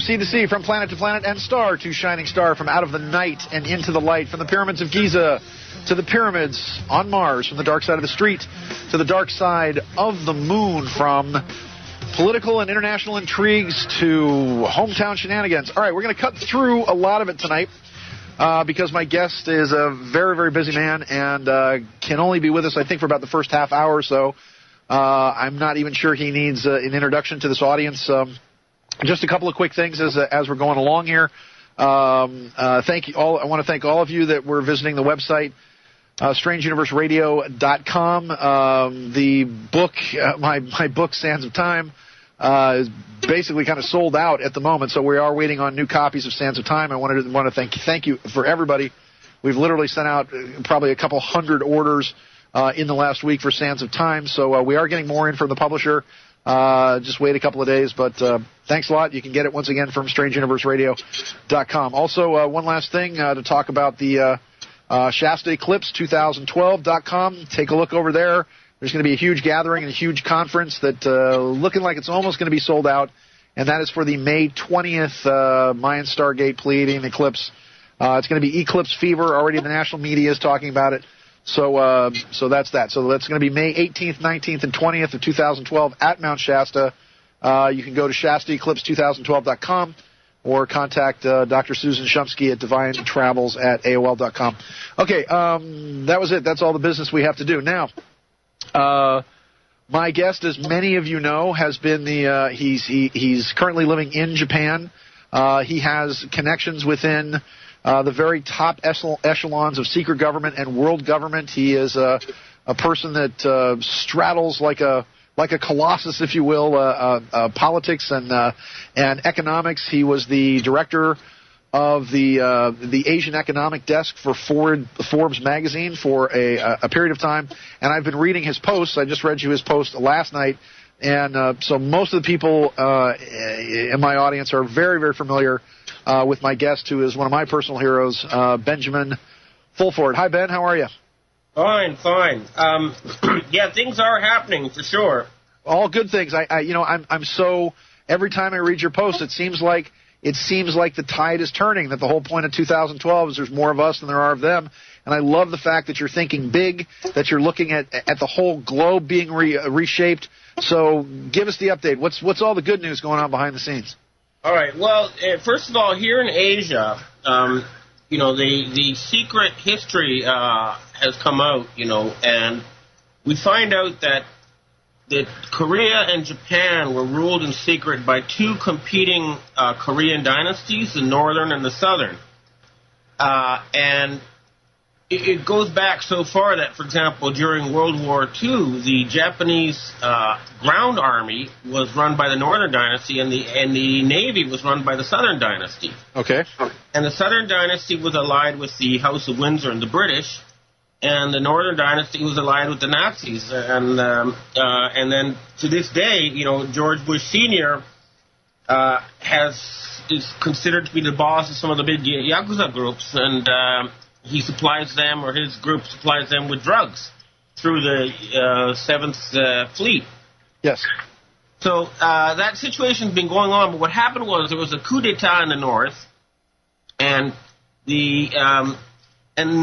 sea to sea, from planet to planet, and star to shining star, from out of the night and into the light, from the pyramids of Giza to the pyramids on Mars, from the dark side of the street to the dark side of the moon, from political and international intrigues to hometown shenanigans. All right, we're going to cut through a lot of it tonight because my guest is a very, very busy man and can only be with us, I think, for about the first half hour or so. I'm not even sure he needs an introduction to this audience. Just a couple of quick things as we're going along here. Thank you all. I want to thank all of you that were visiting the website, strangeuniverseradio.com. The book, my book, Sands of Time, is basically kind of sold out at the moment, so we are waiting on new copies of Sands of Time. I want to thank you for everybody. We've literally sent out probably a couple hundred orders in the last week for Sands of Time, so we are getting more in from the publisher. Just wait a couple of days, but thanks a lot. You can get it once again from strangeuniverseradio.com. Also, one last thing to talk about the Shasta Eclipse 2012.com. Take a look over there. There's going to be a huge gathering and a huge conference that looking like it's almost going to be sold out, and that is for the May 20th Mayan Stargate Pleiadian eclipse. It's going to be eclipse fever. Already the national media is talking about it. So that's that. So that's going to be May 18th, 19th, and 20th of 2012 at Mount Shasta. You can go to ShastaEclipse2012.com or contact Dr. Susan Shumsky at divinetravels@AOL.com. Okay, that was it. That's all the business we have to do. Now, my guest, as many of you know, has been he's currently living in Japan. He has connections within the very top echelons of secret government and world government. He is a person that straddles like a colossus, if you will, politics and economics. He was the director of the Asian Economic Desk for Forbes magazine for a period of time, and I've been reading his posts. I just read you his post last night, and so most of the people in my audience are very, very familiar with my guest, who is one of my personal heroes, Benjamin Fulford. Hi, Ben. How are you? Fine. Yeah, things are happening for sure. All good things. I'm so, every time I read your post, it seems like the tide is turning. That the whole point of 2012 is there's more of us than there are of them. And I love the fact that you're thinking big, that you're looking at the whole globe being reshaped. So give us the update. What's all the good news going on behind the scenes? All right. Well, first of all, here in Asia, the secret history has come out, and we find out that Korea and Japan were ruled in secret by two competing Korean dynasties, the northern and the southern. And it goes back so far that, for example, during World War II, the Japanese ground army was run by the northern dynasty, and the navy was run by the southern dynasty. Okay. And the southern dynasty was allied with the House of Windsor and the British, and the northern dynasty was allied with the Nazis. And then to this day, George Bush Sr. is considered to be the boss of some of the big Yakuza groups, and he supplies them, or his group supplies them, with drugs through the 7th Fleet. Yes. So that situation's been going on, but what happened was there was a coup d'etat in the north, and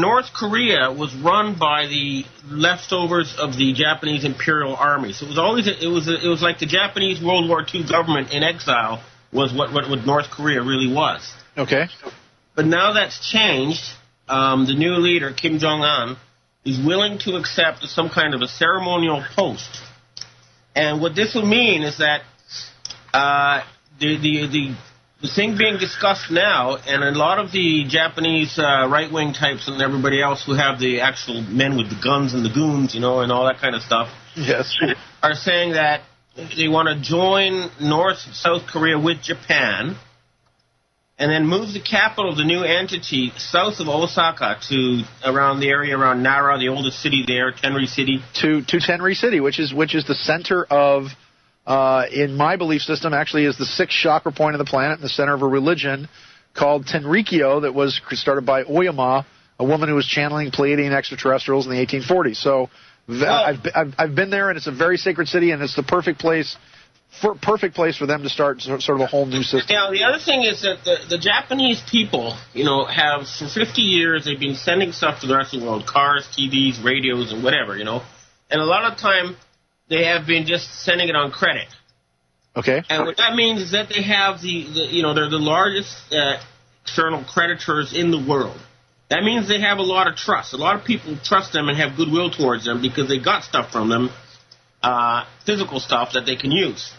North Korea was run by the leftovers of the Japanese Imperial Army. So it was like the Japanese World War II government in exile was what North Korea really was. Okay. But now that's changed. The new leader, Kim Jong-un, is willing to accept some kind of a ceremonial post. And what this will mean is that the thing being discussed now, and a lot of the Japanese right-wing types and everybody else who have the actual men with the guns and the goons, and all that kind of stuff, yes, are saying that they want to join North and South Korea with Japan, and then move the capital of the new entity south of Osaka to around the area around Nara, the oldest city there, Tenri City. To Tenri City, which is the center of, in my belief system, actually is the sixth chakra point of the planet, in the center of a religion called Tenrikyo that was started by Oyama, a woman who was channeling Pleiadian extraterrestrials in the 1840s. So I've been there, and it's a very sacred city, and it's the perfect place perfect place for them to start sort of a whole new system. Now, the other thing is that the Japanese people, have for 50 years they've been sending stuff to the rest of the world, cars, TVs, radios, and whatever, and a lot of the time they have been just sending it on credit. Okay. And what that means is that they have they're the largest external creditors in the world. That means they have a lot of trust. A lot of people trust them and have goodwill towards them because they got stuff from them, physical stuff that they can use.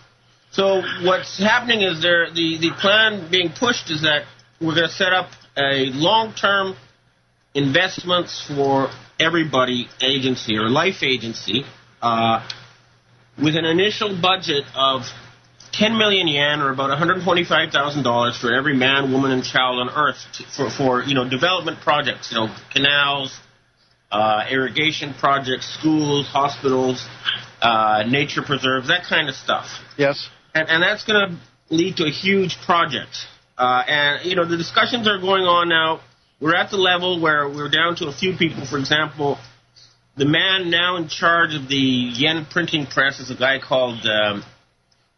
So what's happening is the plan being pushed is that we're going to set up a long-term investments for everybody agency or life agency with an initial budget of 10 million yen, or about $125,000 for every man, woman, and child on Earth for development projects, canals, irrigation projects, schools, hospitals, nature preserves, that kind of stuff. Yes. And that's going to lead to a huge project. The discussions are going on now. We're at the level where we're down to a few people. For example, the man now in charge of the yen printing press is a guy called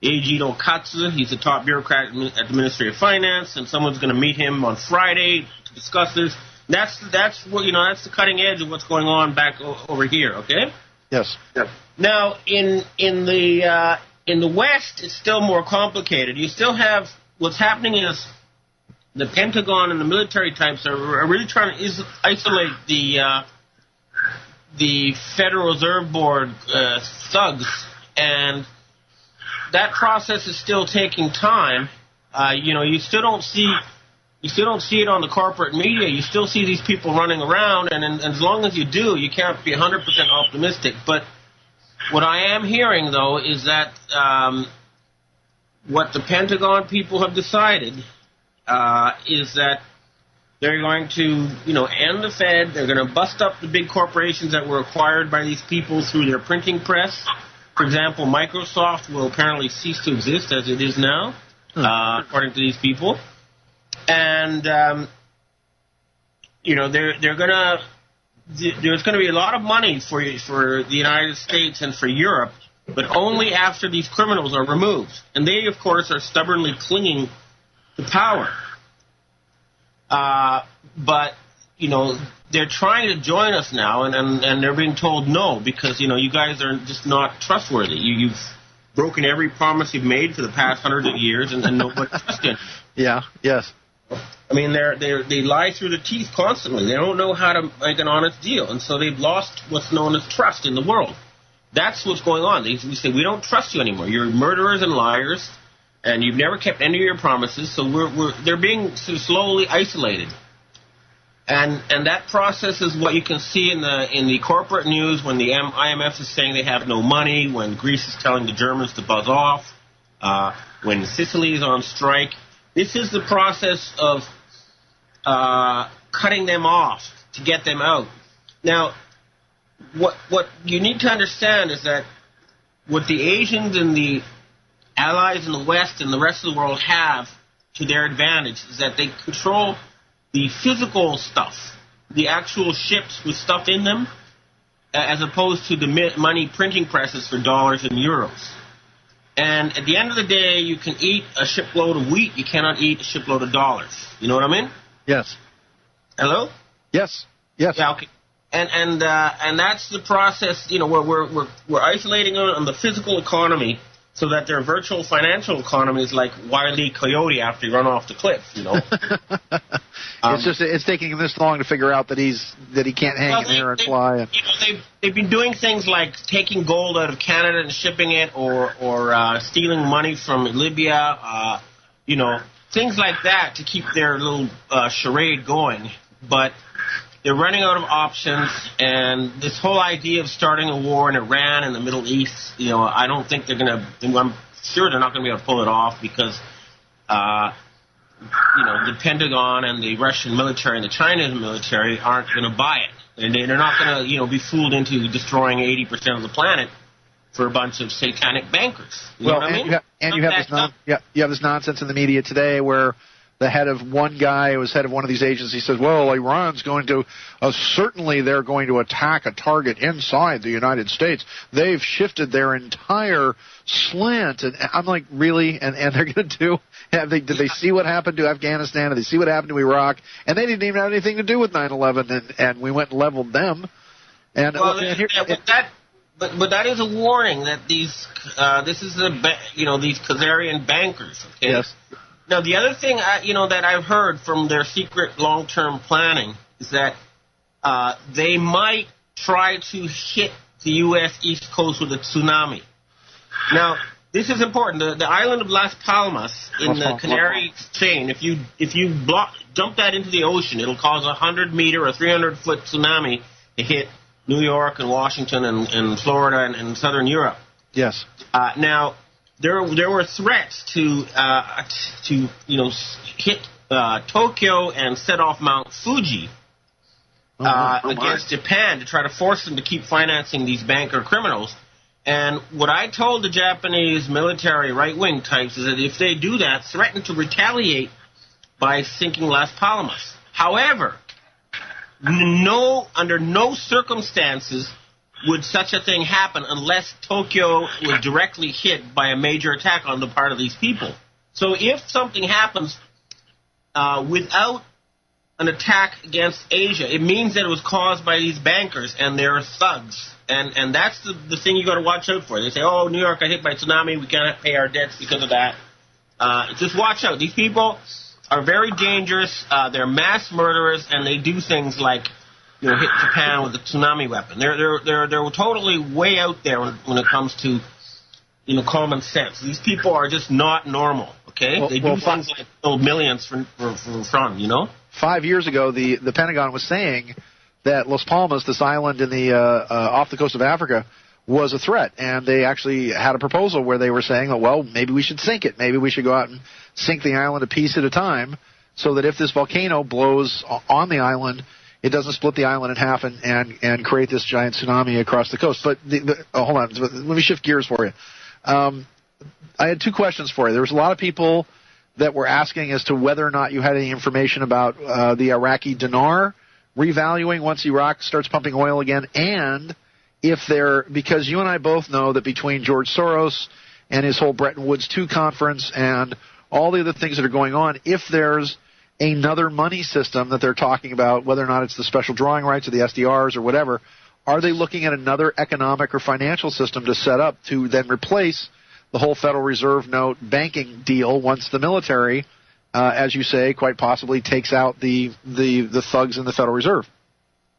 Eijiro Katsu. He's the top bureaucrat at the Ministry of Finance, and someone's going to meet him on Friday to discuss this. That's the cutting edge of what's going on back over here. Okay. Yes. Yep. Now in the West, it's still more complicated. You still have what's happening is the Pentagon and the military types are really trying to isolate the Federal Reserve Board thugs, and that process is still taking time. You still don't see it on the corporate media. You still see these people running around, and as long as you do, you can't be 100% optimistic. But what I am hearing, though, is that what the Pentagon people have decided is that they're going to, end the Fed. They're going to bust up the big corporations that were acquired by these people through their printing press. For example, Microsoft will apparently cease to exist as it is now, according to these people. And, there's going to be a lot of money for the United States and for Europe, but only after these criminals are removed. And they, of course, are stubbornly clinging to power. But they're trying to join us now, and they're being told no because, you guys are just not trustworthy. You've broken every promise you've made for the past hundreds of years, and nobody trusts you. Yeah, yes. I mean, they lie through the teeth constantly. They don't know how to make an honest deal, and so they've lost what's known as trust in the world. That's what's going on. We say, we don't trust you anymore. You're murderers and liars, and you've never kept any of your promises, so they're being slowly isolated. And that process is what you can see in the corporate news when the IMF is saying they have no money, when Greece is telling the Germans to buzz off, when Sicily is on strike. This is the process of cutting them off to get them out. Now, what you need to understand is that what the Asians and the allies in the West and the rest of the world have to their advantage is that they control the physical stuff, the actual ships with stuff in them, as opposed to the money printing presses for dollars and euros. And at the end of the day, you can eat a shipload of wheat. You cannot eat a shipload of dollars. You know what I mean? Yes. Hello? Yes. Yes. Yeah. Okay. And that's the process. We're isolating on the physical economy so that their virtual financial economy is like Wile E. Coyote after you run off the cliff. It's taking him this long to figure out that he can't hang in there and fly. They've been doing things like taking gold out of Canada and shipping it, or stealing money from Libya, things like that to keep their little charade going. But they're running out of options, and this whole idea of starting a war in Iran and the Middle East, I don't think they're going to. I'm sure they're not going to be able to pull it off because. The Pentagon and the Russian military and the Chinese military aren't going to buy it. And they're not going to, be fooled into destroying 80% of the planet for a bunch of satanic bankers. You know what I mean? You have this nonsense in the media today where the head of one guy who was head of one of these agencies says, well, Iran's going to, certainly they're going to attack a target inside the United States. They've shifted their entire slant. And I'm like, really? And they're going to do, did they see what happened to Afghanistan? Did they see what happened to Iraq? And they didn't even have anything to do with 9/11, and we went and leveled them. And well, but that is a warning that these this is these Khazarian bankers. Okay? Yes. Now the other thing that I've heard from their secret long-term planning is that they might try to hit the U.S. East Coast with a tsunami. Now this is important. The island of Las Palmas in the Canary chain. If you jump that into the ocean, it'll cause a 100-meter or 300-foot tsunami to hit New York and Washington and Florida and southern Europe. Yes. Now there were threats to hit Tokyo and set off Mount Fuji against Japan to try to force them to keep financing these banker criminals. And what I told the Japanese military right-wing types is that if they do that, threaten to retaliate by sinking Las Palmas. However, under no circumstances would such a thing happen unless Tokyo was directly hit by a major attack on the part of these people. So if something happens without an attack against Asia, it means that it was caused by these bankers and their thugs. And that's the thing you got to watch out for. They say, oh, New York got hit by a tsunami, we can't pay our debts because of that. Just watch out. These people are very dangerous. They're mass murderers, and they do things like, hit Japan with a tsunami weapon. They're totally way out there when it comes to, common sense. These people are just not normal. Okay, they do things like kill millions for fun. 5 years ago, the Pentagon was saying that Las Palmas, this island in the off the coast of Africa, was a threat, and they actually had a proposal where they were saying, oh, well, maybe we should sink it. Maybe we should go out and sink the island a piece at a time so that if this volcano blows on the island, it doesn't split the island in half and create this giant tsunami across the coast. But hold on. Let me shift gears for you. I had two questions for you. There was a lot of people that were asking as to whether or not you had any information about the Iraqi dinar revaluing once Iraq starts pumping oil again, and if because you and I both know that between George Soros and his whole Bretton Woods II conference and all the other things that are going on, if there's another money system that they're talking about, whether or not it's the special drawing rights or the SDRs or whatever, are they looking at another economic or financial system to set up to then replace the whole Federal Reserve note banking deal once the military, as you say, quite possibly takes out the thugs in the Federal Reserve?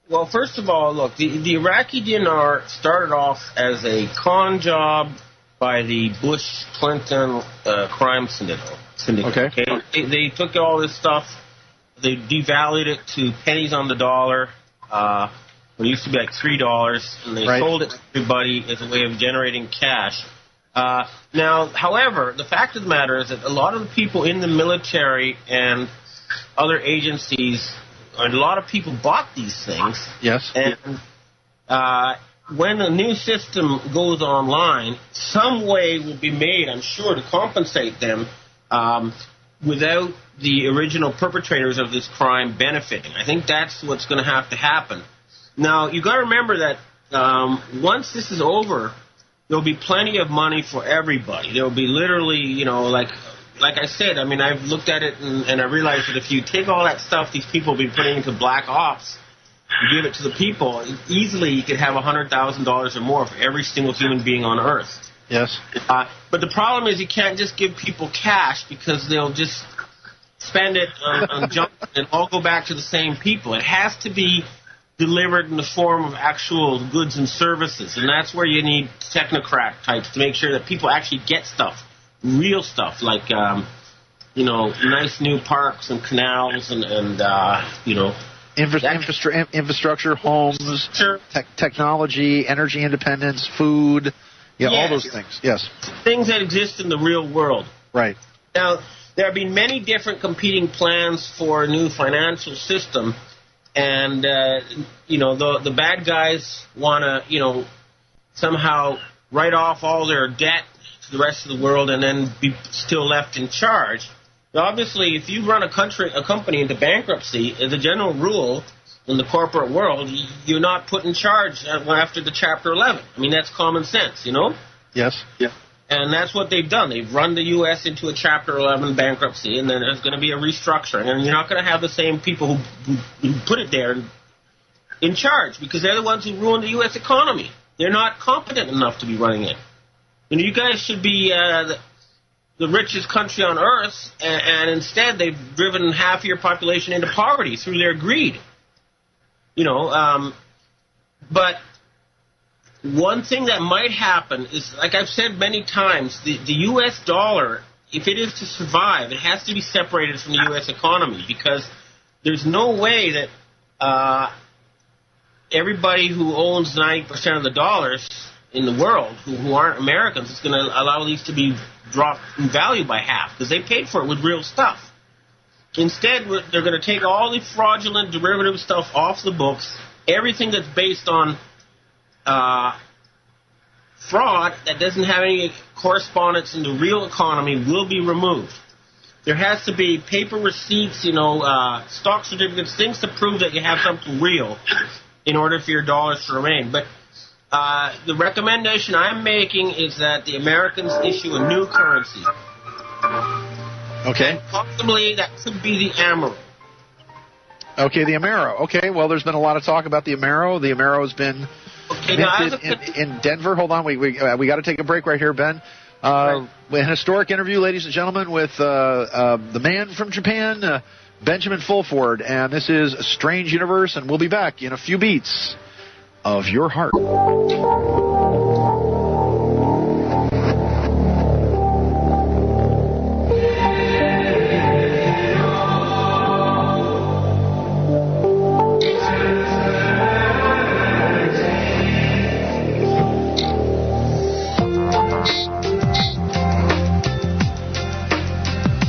Well, first of all, look, the Iraqi dinar started off as a con job by the Bush-Clinton crime syndicate. Okay. They took all this stuff, they devalued it to pennies on the dollar. It used to be like $3, and they sold it to everybody as a way of generating cash. Now, however, the fact of the matter is that a lot of the people in the military and other agencies, a lot of people bought these things. Yes. And when a new system goes online, some way will be made, I'm sure, to compensate them without the original perpetrators of this crime benefiting. I think that's what's going to have to happen. Now, you've got to remember that once this is over, there'll be plenty of money for everybody. There'll be literally, like I said, I mean, I've looked at it and I realized that if you take all that stuff these people have been putting into black ops and give it to the people, easily you could have $100,000 or more for every single human being on Earth. Yes. But the problem is you can't just give people cash because they'll just spend it on junk and all go back to the same people. It has to be delivered in the form of actual goods and services, and that's where you need technocrat types to make sure that people actually get stuff, real stuff, like nice new parks and canals and infrastructure, homes, technology, energy independence, food, all those things. Yes, things that exist in the real world. Right. Now, there have been many different competing plans for a new financial system. And, the bad guys want to, somehow write off all their debt to the rest of the world and then be still left in charge. Obviously, if you run a company into bankruptcy, as a general rule in the corporate world, you're not put in charge after the Chapter 11. I mean, that's common sense, Yes. Yeah. And that's what they've done. They've run the U.S. into a Chapter 11 bankruptcy, and then there's going to be a restructuring. And you're not going to have the same people who put it there in charge, because they're the ones who ruined the U.S. economy. They're not competent enough to be running it. You guys should be the richest country on earth, and instead they've driven half of your population into poverty through their greed. But one thing that might happen is, like I've said many times, the U.S. dollar, if it is to survive, it has to be separated from the U.S. economy, because there's no way that everybody who owns 90% of the dollars in the world who aren't Americans is going to allow these to be dropped in value by half, because they paid for it with real stuff. Instead, they're going to take all the fraudulent derivative stuff off the books. Everything that's based on fraud that doesn't have any correspondence in the real economy will be removed. There has to be paper receipts, stock certificates, things to prove that you have something real in order for your dollars to remain. But the recommendation I'm making is that the Americans issue a new currency. Okay. Possibly that could be the Amero. Okay, the Amero. Okay, well, there's been a lot of talk about the Amero. The Amero has been minted in Denver. Hold on, we got to take a break right here, Ben. Right. An historic interview, ladies and gentlemen, with the man from Japan, Benjamin Fulford, and this is A Strange Universe, and we'll be back in a few beats of your heart.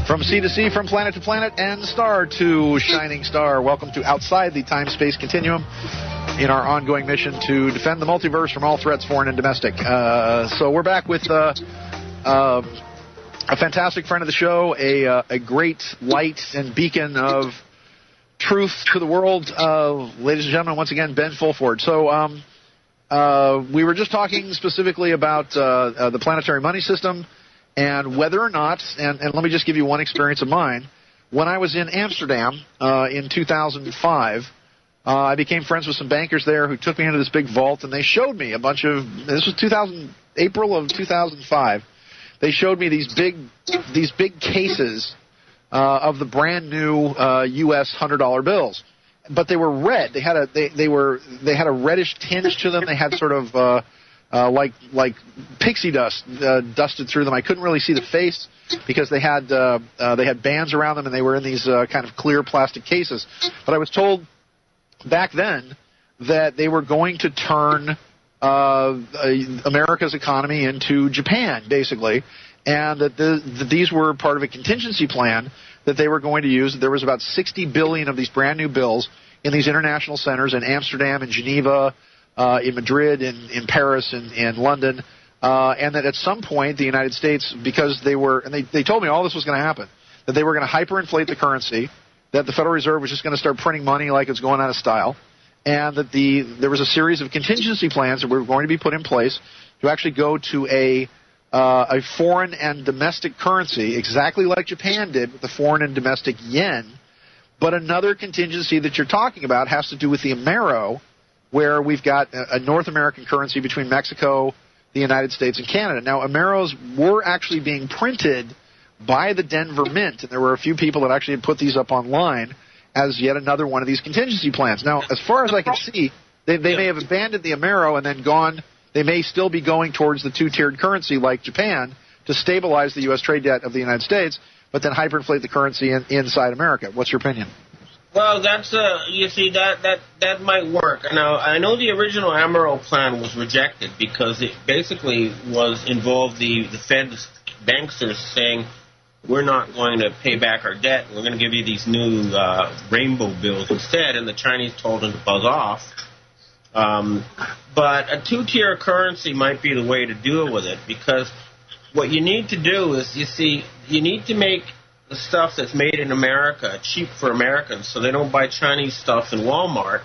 From sea to sea, from planet to planet, and star to shining star. Welcome to Outside the Time-Space Continuum in our ongoing mission to defend the multiverse from all threats, foreign and domestic. So we're back with a fantastic friend of the show, a great light and beacon of truth to the world. Ladies and gentlemen, once again, Ben Fulford. So we were just talking specifically about the planetary money system, and whether or not, and let me just give you one experience of mine. When I was in Amsterdam in 2005, I became friends with some bankers there who took me into this big vault, and they showed me a bunch of, this was April of 2005, they showed me these big cases of the brand new U.S. $100 bills. But they were red. They had a reddish tinge to them. They had sort of like pixie dust dusted through them. I couldn't really see the face because they had bands around them, and they were in these kind of clear plastic cases. But I was told back then that they were going to turn America's economy into Japan, basically, and that these were part of a contingency plan that they were going to use. There was about 60 billion of these brand new bills in these international centers in Amsterdam, in Geneva, in Madrid, in Paris, in London, and that at some point the United States, because they told me all this was going to happen, that they were going to hyperinflate the currency, that the Federal Reserve was just going to start printing money like it's going out of style, and that there was a series of contingency plans that were going to be put in place to actually go to a foreign and domestic currency, exactly like Japan did with the foreign and domestic yen. But another contingency that you're talking about has to do with the Amero, where we've got a North American currency between Mexico, the United States, and Canada. Now, Ameros were actually being printed by the Denver Mint, and there were a few people that actually had put these up online as yet another one of these contingency plans. Now, as far as I can see, they may have abandoned the Amero and then gone. They may still be going towards the two-tiered currency like Japan to stabilize the U.S. trade debt of the United States, but then hyperinflate the currency inside America. What's your opinion? Well, that's you see that might work. Now, I know the original Amero plan was rejected because it basically involved the Fed banksters saying, we're not going to pay back our debt. We're going to give you these new rainbow bills instead, and the Chinese told them to buzz off. But a two-tier currency might be the way to deal with it, because what you need to do is, you need to make the stuff that's made in America cheap for Americans, so they don't buy Chinese stuff in Walmart.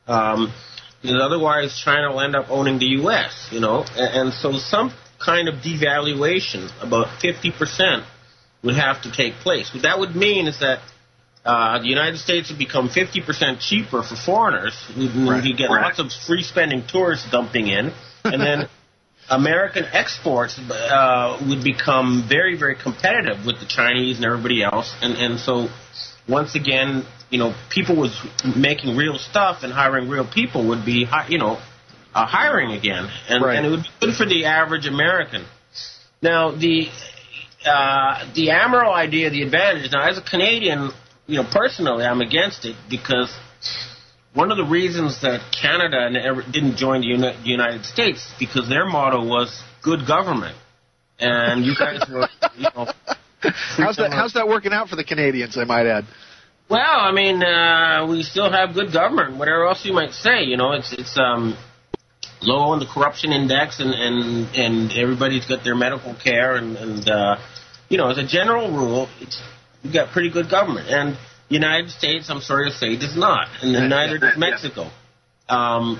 Because otherwise, China will end up owning the U.S. And so some kind of devaluation, about 50%, would have to take place. What that would mean is that the United States would become 50% cheaper for foreigners. You'd get lots of free-spending tourists dumping in, and then American exports would become very, very competitive with the Chinese and everybody else. And so, once again, people was making real stuff and hiring real people would be, hiring again. And it would be good for the average American. Now, the Amaro idea, the advantage, now as a Canadian, personally, I'm against it because one of the reasons that Canada didn't join the United States is because their motto was good government. And you guys were, How's that working out for the Canadians, I might add? Well, I mean, we still have good government, whatever else you might say. It's low on the corruption index, and everybody's got their medical care, and as a general rule, we've got pretty good government. And the United States, I'm sorry to say, does not, and neither does Mexico. And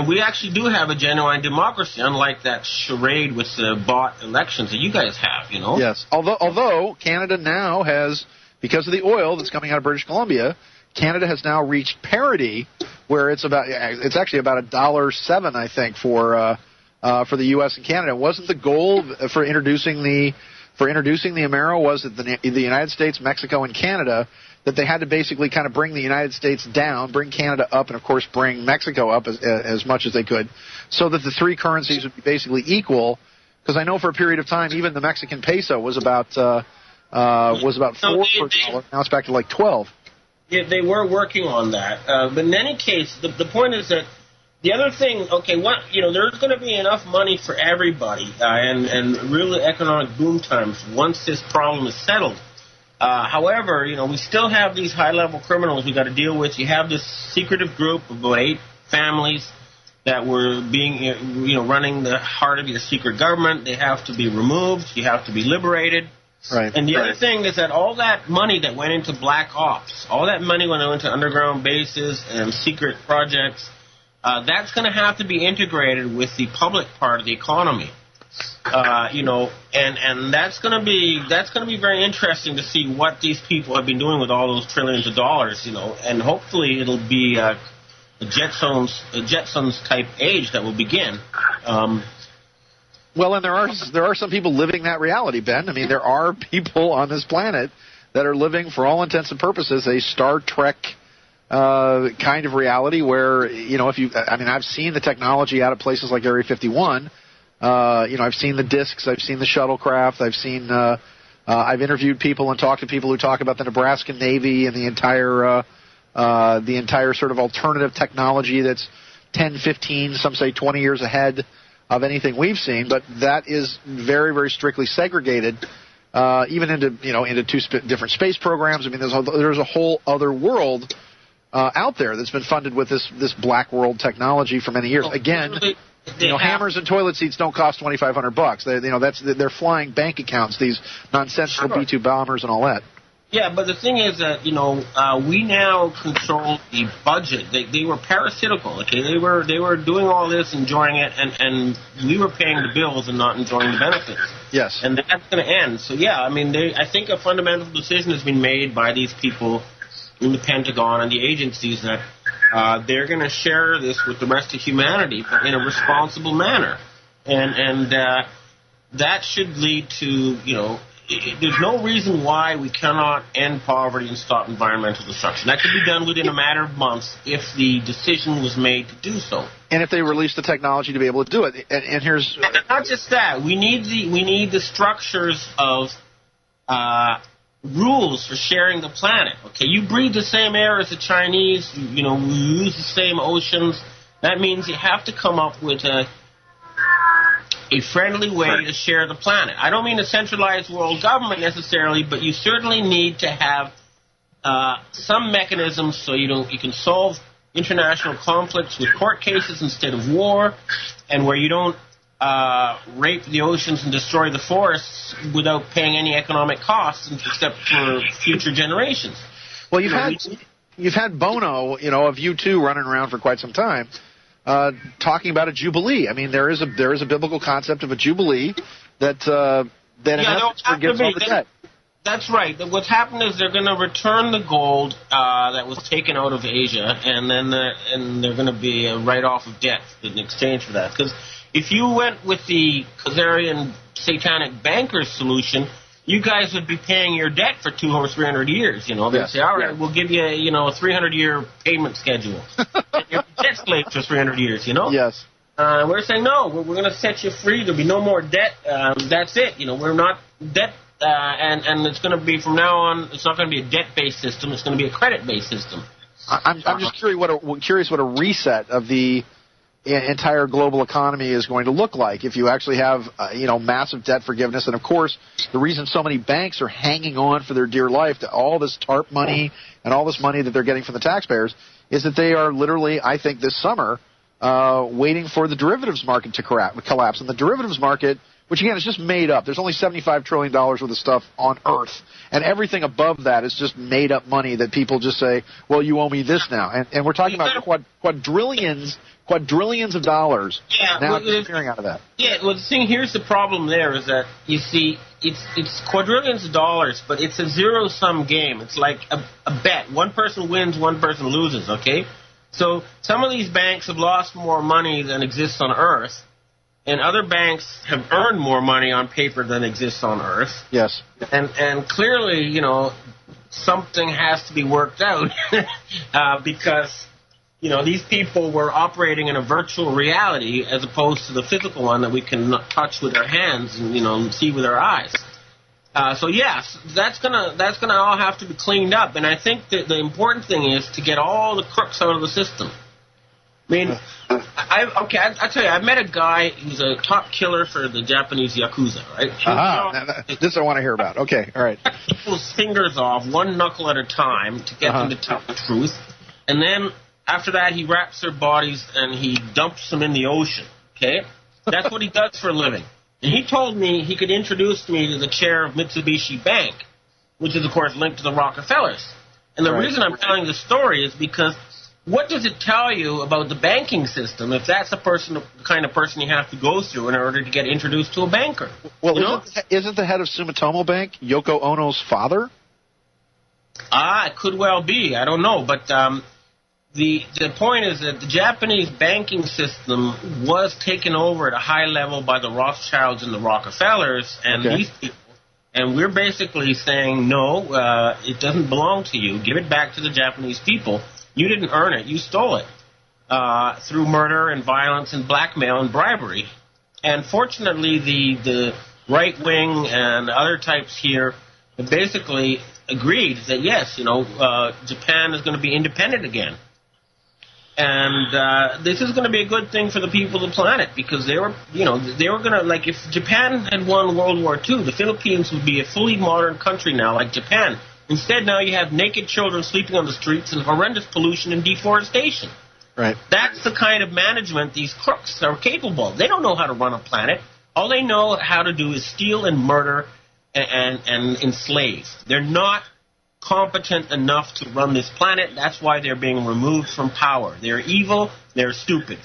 we actually do have a genuine democracy, unlike that charade with the bought elections that you guys have. Yes, although Canada now has, because of the oil that's coming out of British Columbia, Canada has now reached parity, where it's actually about $1.07, I think, for the U.S. and Canada. Wasn't the goal for introducing the Amaro was that the United States, Mexico, and Canada, that they had to basically kind of bring the United States down, bring Canada up, and of course bring Mexico up as much as they could, so that the three currencies would be basically equal. Because I know for a period of time even the Mexican peso was about $4 per dollar. Now it's back to like 12. Yeah, they were working on that. But in any case, the point is that the other thing, there's going to be enough money for everybody and really economic boom times once this problem is settled. However, we still have these high-level criminals we got to deal with. You have this secretive group of about 8 families that were running the heart of your secret government. They have to be removed. You have to be liberated. Right. And the other thing is that all that money that went into black ops, all that money went into underground bases and secret projects, that's going to have to be integrated with the public part of the economy. And that's going to be very interesting to see what these people have been doing with all those trillions of dollars, and hopefully it'll be a Jetsons type age that will begin. Well, and there are some people living that reality, Ben. I mean, there are people on this planet that are living, for all intents and purposes, a Star Trek kind of reality where, I've seen the technology out of places like Area 51. I've seen the discs, I've seen the shuttlecraft, I've interviewed people and talked to people who talk about the Nebraska Navy and the entire sort of alternative technology that's 10, 15, some say 20 years ahead of anything we've seen, but that is very, very strictly segregated, even into two different space programs. I mean, there's a whole other world out there that's been funded with this black world technology for many years. Again, hammers and toilet seats don't cost $2,500. They're flying bank accounts. These nonsensical B-2 bombers and all that. Yeah, but the thing is that we now control the budget. They were parasitical. Okay, they were doing all this, enjoying it, and we were paying the bills and not enjoying the benefits. Yes, and that's going to end. So yeah, I think a fundamental decision has been made by these people in the Pentagon and the agencies that they're going to share this with the rest of humanity, but in a responsible manner, and that should lead to there's no reason why we cannot end poverty and stop environmental destruction. That could be done within a matter of months if the decision was made to do so. And if they release the technology to be able to do it. And here's not just that. We need the structures of rules for sharing the planet. Okay, you breathe the same air as the Chinese. We use the same oceans. That means you have to come up with a friendly way to share the planet. I don't mean a centralized world government necessarily, but you certainly need to have some mechanisms so you can solve international conflicts with court cases instead of war, and where you don't rape the oceans and destroy the forests without paying any economic costs except for future generations. Well, you've had Bono, of U2 running around for quite some time, talking about a jubilee. I mean, there is a biblical concept of a jubilee that in essence forgives all the debt. That's right. What's happened is they're going to return the gold that was taken out of Asia, and then they're going to be a write-off of debt in exchange for that. Because if you went with the Khazarian satanic bankers solution, you guys would be paying your debt for 200 or 300 years. They'd say, all right, we'll give you, a 300-year payment schedule. And you're debt slave for 300 years, Yes. We're saying, no, we're going to set you free. There'll be no more debt. That's it. We're not debt. And it's going to be, from now on, it's not going to be a debt-based system. It's going to be a credit-based system. I'm just curious what a reset of the entire global economy is going to look like if you actually have massive debt forgiveness. And of course, the reason so many banks are hanging on for their dear life to all this TARP money and all this money that they're getting from the taxpayers is that they are literally, I think, this summer waiting for the derivatives market to collapse. And the derivatives market, which again is just made up. There's only $75 trillion worth of stuff on Earth, and everything above that is just made up money that people just say, well, you owe me this now. And we're talking about quadrillions of dollars now disappearing out of that. Yeah, well, here's the problem there is that, you see, it's quadrillions of dollars, but it's a zero-sum game. It's like a bet. One person wins, one person loses, okay? So some of these banks have lost more money than exists on Earth, and other banks have earned more money on paper than exists on Earth. Yes. And clearly, something has to be worked out because, these people were operating in a virtual reality as opposed to the physical one that we can touch with our hands and, see with our eyes. So yes, that's gonna all have to be cleaned up. And I think that the important thing is to get all the crooks out of the system. I mean, I tell you, I met a guy who's a top killer for the Japanese Yakuza, right? This I want to hear about. Okay, all right. People's fingers off, one knuckle at a time, to get them to tell the truth. And then, after that, he wraps their bodies and he dumps them in the ocean, okay? That's what he does for a living. And he told me he could introduce me to the chair of Mitsubishi Bank, which is, of course, linked to the Rockefellers. And the reason I'm telling the story is because what does it tell you about the banking system if that's the kind of person you have to go through in order to get introduced to a banker? Well, isn't the head of Sumitomo Bank Yoko Ono's father? It could well be. I don't know. But the point is that the Japanese banking system was taken over at a high level by the Rothschilds and the Rockefellers and these people. And we're basically saying, no, it doesn't belong to you. Give it back to the Japanese people. You didn't earn it. You stole it through murder and violence and blackmail and bribery. And fortunately, the right wing and other types here have basically agreed that, yes, Japan is going to be independent again. And this is going to be a good thing for the people of the planet because they were going to, like, if Japan had won World War II, the Philippines would be a fully modern country now, like Japan. Instead, now you have naked children sleeping on the streets and horrendous pollution and deforestation. Right. That's the kind of management these crooks are capable of. They don't know how to run a planet. All they know how to do is steal and murder and enslave. They're not competent enough to run this planet. That's why they're being removed from power. They're evil, they're stupid,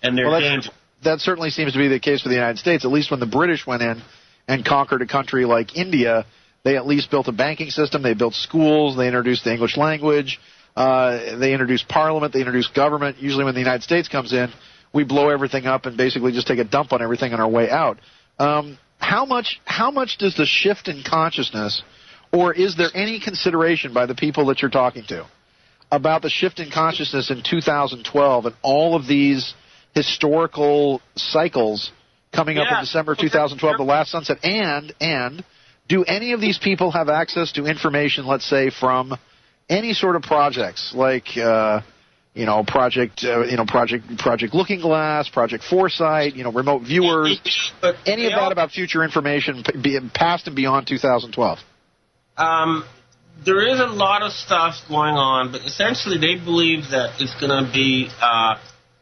and they're dangerous. That certainly seems to be the case for the United States. At least when the British went in and conquered a country like India, they at least built a banking system, they built schools, they introduced the English language, they introduced parliament, they introduced government. Usually when the United States comes in, we blow everything up and basically just take a dump on everything on our way out. How much does the shift in consciousness, or is there any consideration by the people that you're talking to about the shift in consciousness in 2012 and all of these historical cycles coming up in December 2012, the last sunset, and do any of these people have access to information, let's say, from any sort of projects like, Project Looking Glass, Project Foresight, remote viewers, any of that about future information past and beyond 2012? There is a lot of stuff going on, but essentially they believe that it's going to be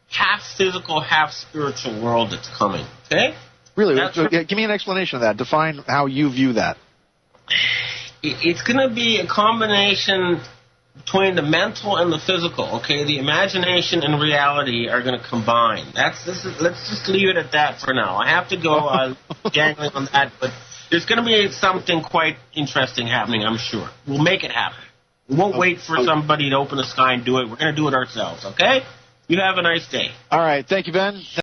half physical, half spiritual world that's coming. Okay? Really? Give me an explanation of that. Define how you view that. It's going to be a combination between the mental and the physical. Okay? The imagination and reality are going to combine. Let's just leave it at that for now. I have to go dangling on that, but there's going to be something quite interesting happening, I'm sure. We'll make it happen. We won't wait for somebody to open the sky and do it. We're going to do it ourselves. Okay? You have a nice day. All right. Thank you, Ben.